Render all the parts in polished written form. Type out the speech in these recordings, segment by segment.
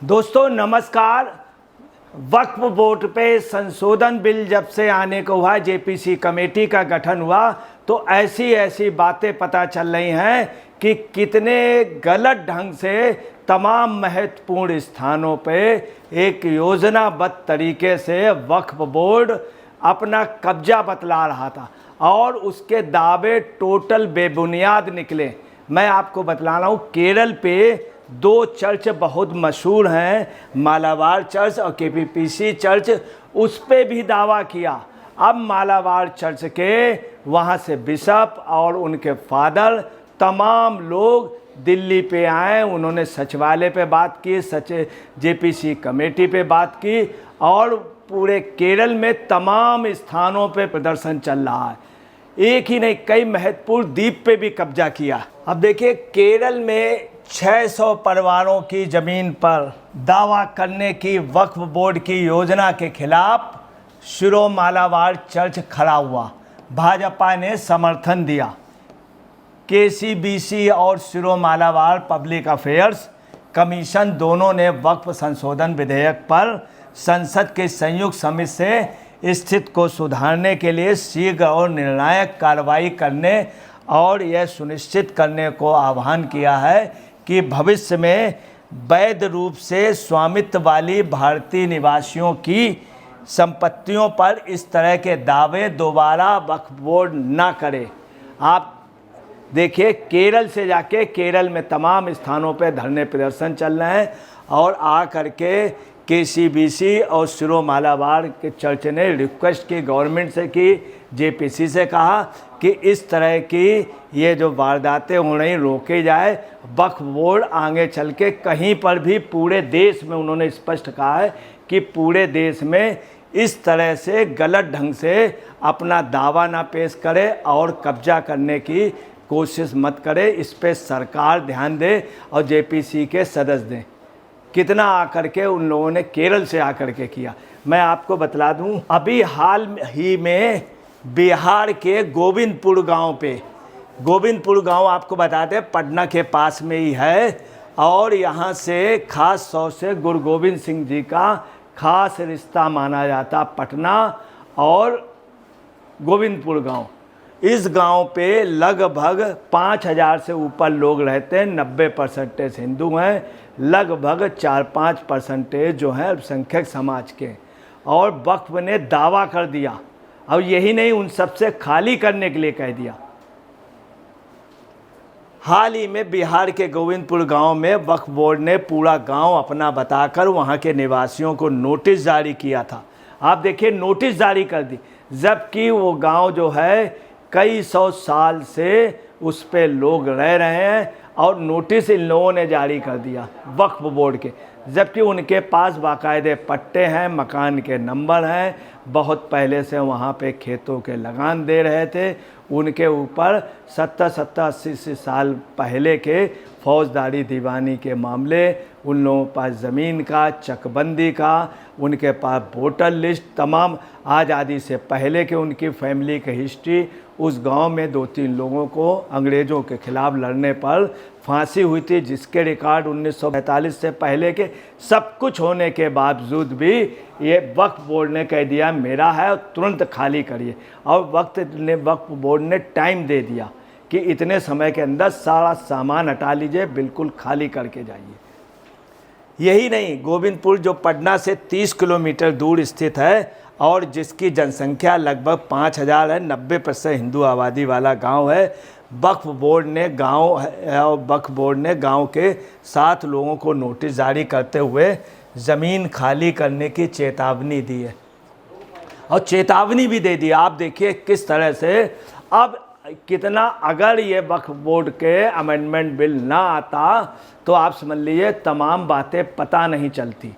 दोस्तों नमस्कार। वक्फ बोर्ड पे संशोधन बिल जब से आने को हुआ, जेपीसी कमेटी का गठन हुआ, तो ऐसी ऐसी बातें पता चल रही हैं कि कितने गलत ढंग से तमाम महत्वपूर्ण स्थानों पे एक योजनाबद्ध तरीके से वक्फ बोर्ड अपना कब्जा बतला रहा था और उसके दावे टोटल बेबुनियाद निकले। मैं आपको बतला रहा हूँ, केरल पे दो चर्च बहुत मशहूर हैं, मालाबार चर्च और केपीपीसी चर्च, उस पे भी दावा किया। अब मालाबार चर्च के वहाँ से बिशप और उनके फादर तमाम लोग दिल्ली पे आए, उन्होंने सचिवालय पे बात की, जेपीसी कमेटी पे बात की और पूरे केरल में तमाम स्थानों पे प्रदर्शन चल रहा है। एक ही नहीं, कई महत्वपूर्ण द्वीप पे भी कब्जा किया। अब देखिए, केरल में 600 परिवारों की ज़मीन पर दावा करने की वक्फ बोर्ड की योजना के खिलाफ शिरो मालाबार चर्च खड़ा हुआ। भाजपा ने समर्थन दिया। केसीबीसी और शिरो मालाबार पब्लिक अफेयर्स कमीशन दोनों ने वक्फ संशोधन विधेयक पर संसद के संयुक्त समिति से स्थिति को सुधारने के लिए शीघ्र और निर्णायक कार्रवाई करने और यह सुनिश्चित करने को आह्वान किया है कि भविष्य में वैध रूप से स्वामित्व वाली भारतीय निवासियों की संपत्तियों पर इस तरह के दावे दोबारा वक्फ बोर्ड ना करे। आप देखिए, केरल से जाके केरल में तमाम स्थानों पे धरने प्रदर्शन चल रहे हैं और आ करके केसीबीसी और शिरो मालाबार के चर्च ने रिक्वेस्ट की गवर्नमेंट से, की जेपीसी से कहा कि इस तरह की ये जो वारदातें हो रही रोके जाए। वक्फ बोर्ड आगे चल के कहीं पर भी पूरे देश में, उन्होंने स्पष्ट कहा है कि पूरे देश में इस तरह से गलत ढंग से अपना दावा ना पेश करे और कब्जा करने की कोशिश मत करे। इस पे सरकार ध्यान दे और जेपीसी के सदस्य दें। कितना आकर के उन लोगों ने केरल से आकर के किया। मैं आपको बतला दूं, अभी हाल ही में बिहार के गोविंदपुर गांव आपको बता दें पटना के पास में ही है और यहाँ से खास तौर से गुरु गोविंद सिंह जी का खास रिश्ता माना जाता। पटना और गोविंदपुर गांव, इस गांव पे लगभग 5000 से ऊपर लोग रहते हैं। 90% हिंदू हैं, लगभग 4-5% जो हैं अल्पसंख्यक समाज के। और वक्फ ने दावा कर दिया, और यही नहीं, उन सबसे खाली करने के लिए कह दिया। हाल ही में बिहार के गोविंदपुर गांव में वक्फ बोर्ड ने पूरा गांव अपना बताकर वहां के निवासियों को नोटिस जारी किया था। आप देखिए, नोटिस जारी कर दी, जबकि वो गांव जो है कई 100 साल से उस पे लोग रह रहे हैं और नोटिस इन लोगों ने जारी कर दिया वक्फ बोर्ड के, जबकि उनके पास बाकायदे पट्टे हैं, मकान के नंबर हैं, बहुत पहले से वहाँ पे खेतों के लगान दे रहे थे। उनके ऊपर 70-80 साल पहले के फौजदारी दीवानी के मामले, उन लोगों के पास ज़मीन का, चकबंदी का, उनके पास वोटर लिस्ट, तमाम आज़ादी से पहले के उनकी फैमिली की हिस्ट्री। उस गांव में 2-3 लोगों को अंग्रेज़ों के ख़िलाफ़ लड़ने पर फांसी हुई थी, जिसके रिकॉर्ड 1945 से पहले के सब कुछ होने के बावजूद भी ये वक्फ बोर्ड ने कह दिया मेरा है और तुरंत खाली करिए। और वक्फ बोर्ड ने टाइम दे दिया कि इतने समय के अंदर सारा सामान हटा लीजिए, बिल्कुल खाली करके जाइए। यही नहीं, गोविंदपुर जो पटना से 30 किलोमीटर दूर स्थित है और जिसकी जनसंख्या लगभग 5000 है, 90% हिंदू आबादी वाला गांव है, वक्फ बोर्ड ने गांव के 7 लोगों को नोटिस जारी करते हुए ज़मीन खाली करने की चेतावनी दी है और चेतावनी भी दे दी। आप देखिए किस तरह से अब कितना, अगर ये वक्फ बोर्ड के अमेंडमेंट बिल ना आता तो आप समझ लीजिए तमाम बातें पता नहीं चलती,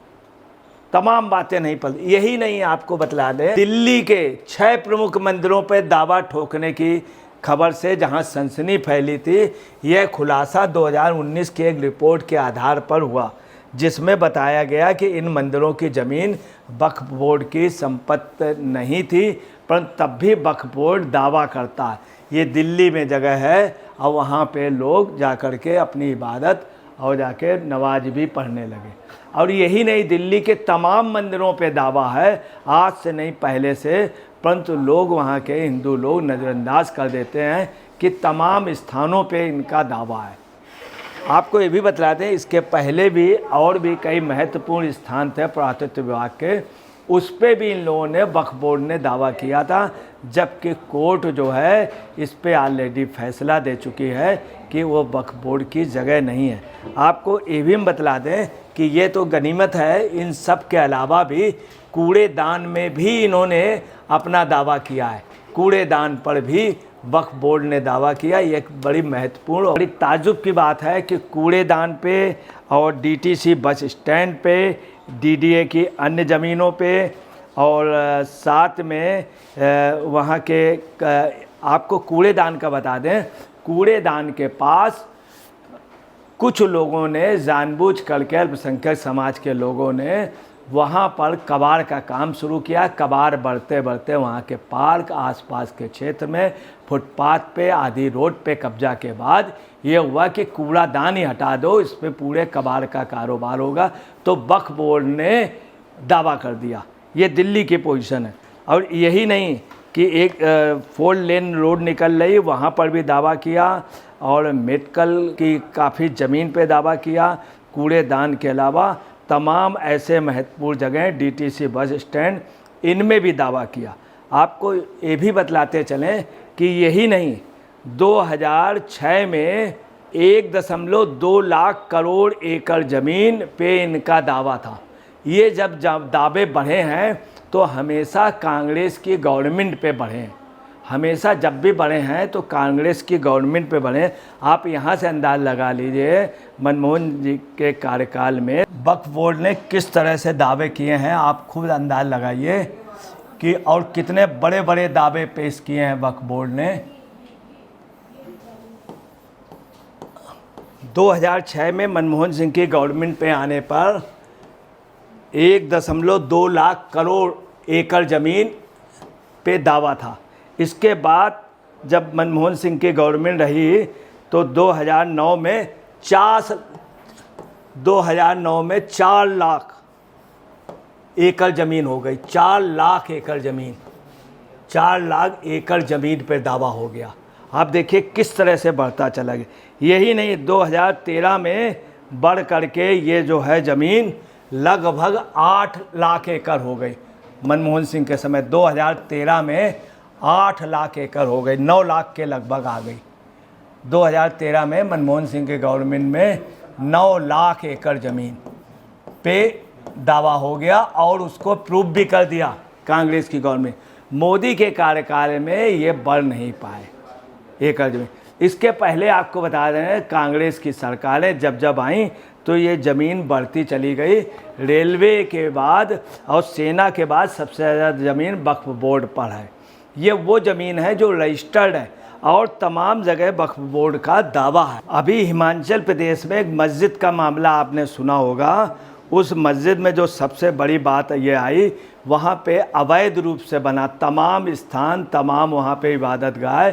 तमाम बातें नहीं पता। यही नहीं, आपको बतला दें, दिल्ली के 6 प्रमुख मंदिरों पर दावा ठोकने की खबर से जहां सनसनी फैली थी, यह खुलासा 2019 की एक रिपोर्ट के आधार पर हुआ, जिसमें बताया गया कि इन मंदिरों की ज़मीन वक्फ बोर्ड की संपत्ति नहीं थी, परंतु तब भी वक्फ बोर्ड दावा करता है। ये दिल्ली में जगह है और वहाँ पे लोग जा कर के अपनी इबादत और जाके नमाज भी पढ़ने लगे। और यही नहीं, दिल्ली के तमाम मंदिरों पे दावा है, आज से नहीं पहले से, परंतु लोग वहाँ के हिंदू लोग नज़रअंदाज कर देते हैं कि तमाम स्थानों पे इनका दावा है। आपको ये भी बतला दें, इसके पहले भी और भी कई महत्वपूर्ण स्थान थे पुरातत्व विभाग के, उस पे भी इन लोगों ने वक्फ बोर्ड ने दावा किया था, जबकि कोर्ट जो है इस पे ऑलरेडी फैसला दे चुकी है कि वो वक्फ बोर्ड की जगह नहीं है। आपको ये भी हम बतला दें कि ये तो गनीमत है, इन सब के अलावा भी कूड़ेदान में भी इन्होंने अपना दावा किया है। कूड़ेदान पर भी वक्फ बोर्ड ने दावा किया। ये एक बड़ी महत्वपूर्ण और बड़ी ताज्जुब की बात है कि कूड़ेदान पे और डीटीसी बस स्टैंड पे, डीडीए की अन्य ज़मीनों पे और साथ में वहाँ के आपको कूड़ेदान का बता दें, कूड़ेदान के पास कुछ लोगों ने जानबूझ करके, अल्पसंख्यक समाज के लोगों ने वहाँ पर कबाड़ का काम शुरू किया। कबाड़ बढ़ते बढ़ते वहाँ के पार्क, आसपास के क्षेत्र में, फुटपाथ पे, आधी रोड पे कब्जा के बाद ये हुआ कि कूड़ादान ही हटा दो, इस पे पूरे कबाड़ का कारोबार होगा। तो वक्फ बोर्ड ने दावा कर दिया। ये दिल्ली की पोजीशन है। और यही नहीं कि एक 4 लेन रोड निकल रही, वहाँ पर भी दावा किया, और मेडिकल की काफ़ी ज़मीन पे दावा किया। कूड़ेदान के अलावा तमाम ऐसे महत्वपूर्ण जगह, डीटीसी बस स्टैंड, इनमें भी दावा किया। आपको ये भी बतलाते चलें कि यही नहीं, 2006 में 1.2 लाख करोड़ एकड़ ज़मीन पे इनका दावा था। ये जब दावे बढ़े हैं तो हमेशा कांग्रेस की गवर्नमेंट पे बढ़े हैं, हमेशा जब भी बढ़े हैं तो कांग्रेस की गवर्नमेंट पे बढ़े। आप यहाँ से अंदाज़ लगा लीजिए मनमोहन जी के कार्यकाल में वक्फ बोर्ड ने किस तरह से दावे किए हैं, आप खुद अंदाज़ लगाइए कि और कितने बड़े बड़े दावे पेश किए हैं वक्फ बोर्ड ने। 2006 में मनमोहन सिंह की गवर्नमेंट पे आने पर 1.2 लाख करोड़ एकड़ ज़मीन पे दावा था। इसके बाद जब मनमोहन सिंह की गवर्नमेंट रही तो 2009 में 4 लाख एकड़ ज़मीन हो गई। 4 लाख एकड़ ज़मीन, 4 लाख एकड़ ज़मीन पर दावा हो गया। आप देखिए किस तरह से बढ़ता चला गया। यही नहीं, 2013 में बढ़ करके ये जो है ज़मीन लगभग 8 लाख एकड़ हो गई। मनमोहन सिंह के समय 2013 में 8 लाख एकड़ हो गई, 9 लाख के लगभग आ गई। 2013 में मनमोहन सिंह के गवर्नमेंट में 9 लाख एकड़ ज़मीन पे दावा हो गया और उसको प्रूव भी कर दिया कांग्रेस की गवर्नमेंट। मोदी के कार्यकाल में ये बढ़ नहीं पाए एकड़ ज़मीन। इसके पहले आपको बता दें, कांग्रेस की सरकारें जब जब आईं तो ये ज़मीन बढ़ती चली गई। रेलवे के बाद और सेना के बाद सबसे ज़्यादा ज़मीन वक्फ बोर्ड पर है। ये वो ज़मीन है जो रजिस्टर्ड है और तमाम जगह वक्फ बोर्ड का दावा है। अभी हिमाचल प्रदेश में एक मस्जिद का मामला आपने सुना होगा। उस मस्जिद में जो सबसे बड़ी बात ये आई, वहाँ पे अवैध रूप से बना तमाम स्थान, तमाम वहाँ पे इबादत गाह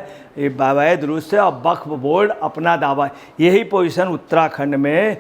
अवैध रूप से, और वक्फ बोर्ड अपना दावा। यही पोजीशन उत्तराखंड में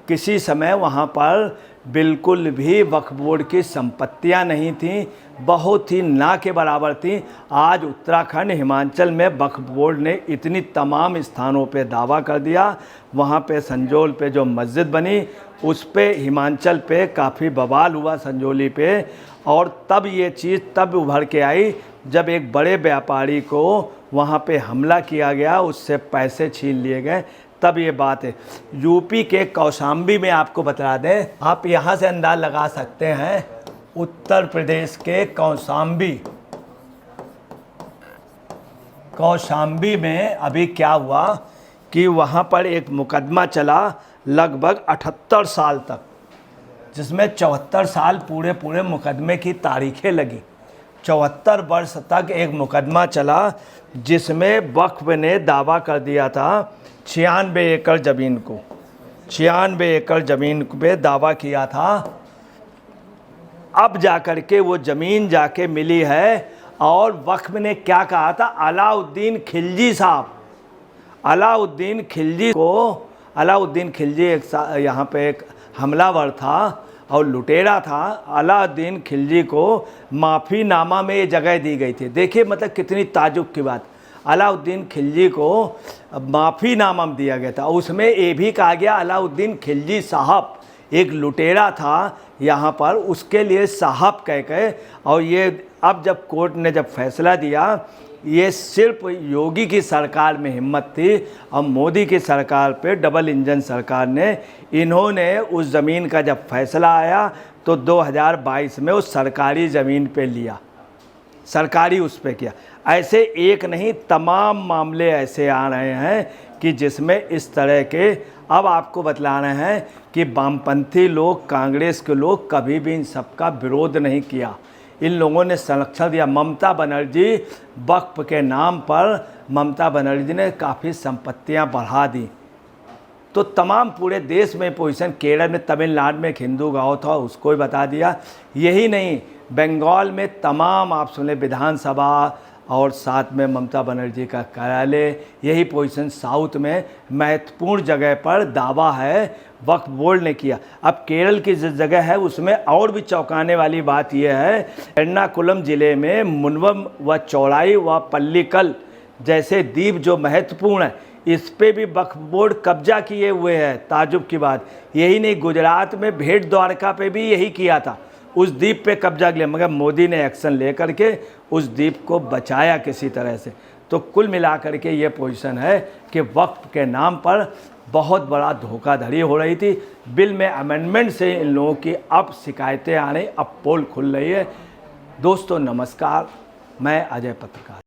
किसी समय वहाँ पर बिल्कुल भी वक्फ बोर्ड की संपत्तियाँ नहीं थीं, बहुत ही ना के बराबर थी। आज उत्तराखंड, हिमाचल में वक्फ बोर्ड ने इतनी तमाम स्थानों पे दावा कर दिया। वहाँ पे संजोल पे जो मस्जिद बनी उस पे हिमाचल पे काफ़ी बवाल हुआ संजोली पे, और तब ये चीज़ तब उभर के आई जब एक बड़े व्यापारी को वहाँ पे हमला किया गया, उससे पैसे छीन लिए गए, तब ये बात है। यूपी के कौशाम्बी में आपको बता दें, आप यहाँ से अंदाज़ लगा सकते हैं, उत्तर प्रदेश के कौशाम्बी में अभी क्या हुआ कि वहाँ पर एक मुकदमा चला लगभग 78 साल तक, जिसमें 74 साल पूरे मुकदमे की तारीखें लगी। 74 वर्ष तक एक मुकदमा चला जिसमें वक्फ ने दावा कर दिया था 96 एकड़ ज़मीन को, 96 एकड़ ज़मीन पे दावा किया था। अब जाकर के वो ज़मीन जाके मिली है, और वक्फ ने क्या कहा था, अलाउद्दीन खिलजी साहब, अलाउद्दीन खिलजी को अलाउद्दीन खिलजी यहाँ पे एक हमलावर था और लुटेरा था। अलाउद्दीन खिलजी को माफ़ीनामा में ये जगह दी गई थी। देखिए मतलब कितनी ताजुब की बात, अलाउद्दीन खिलजी को माफ़ीनामा दिया गया था। उसमें ये भी कहा गया अलाउद्दीन खिलजी साहब एक लुटेरा था यहाँ पर, उसके लिए साहब कह के। और ये अब जब कोर्ट ने जब फैसला दिया, ये सिर्फ योगी की सरकार में हिम्मत थी और मोदी की सरकार पे, डबल इंजन सरकार ने, इन्होंने उस ज़मीन का जब फैसला आया तो 2022 में उस सरकारी ज़मीन पे लिया, सरकारी उस पे किया। ऐसे एक नहीं, तमाम मामले ऐसे आ रहे हैं कि जिसमें इस तरह के, अब आपको बतला रहे हैं कि वामपंथी लोग, कांग्रेस के लोग कभी भी इन सब का विरोध नहीं किया। इन लोगों ने संरक्षण दिया। ममता बनर्जी वक्फ के नाम पर ममता बनर्जी ने काफ़ी संपत्तियां बढ़ा दी। तो तमाम पूरे देश में पोजीशन, केरल में, तमिलनाडु में एक हिंदू गांव था उसको भी बता दिया। यही नहीं, बंगाल में तमाम आप सुने विधानसभा और साथ में ममता बनर्जी का कार्यालय, यही पोजीशन साउथ में महत्वपूर्ण जगह पर दावा है वक्फ बोर्ड ने किया। अब केरल की जिस जगह है उसमें और भी चौंकाने वाली बात यह है, एर्नाकुलम ज़िले में मुनवम व चौड़ाई व पल्लीकल जैसे द्वीप जो महत्वपूर्ण है, इस पे भी वक्फ बोर्ड कब्जा किए हुए है। ताजुब की बात, यही नहीं, गुजरात में भेट द्वारका पे भी यही किया था, उस द्वीप पे कब्जा किया, मगर मोदी ने एक्शन लेकर के उस द्वीप को बचाया किसी तरह से। तो कुल मिलाकर के ये पोजीशन है कि वक्फ के नाम पर बहुत बड़ा धोखाधड़ी हो रही थी। बिल में अमेंडमेंट से इन लोगों की अब शिकायतें आ रही, अब पोल खुल रही है। दोस्तों नमस्कार, मैं अजय पत्रकार।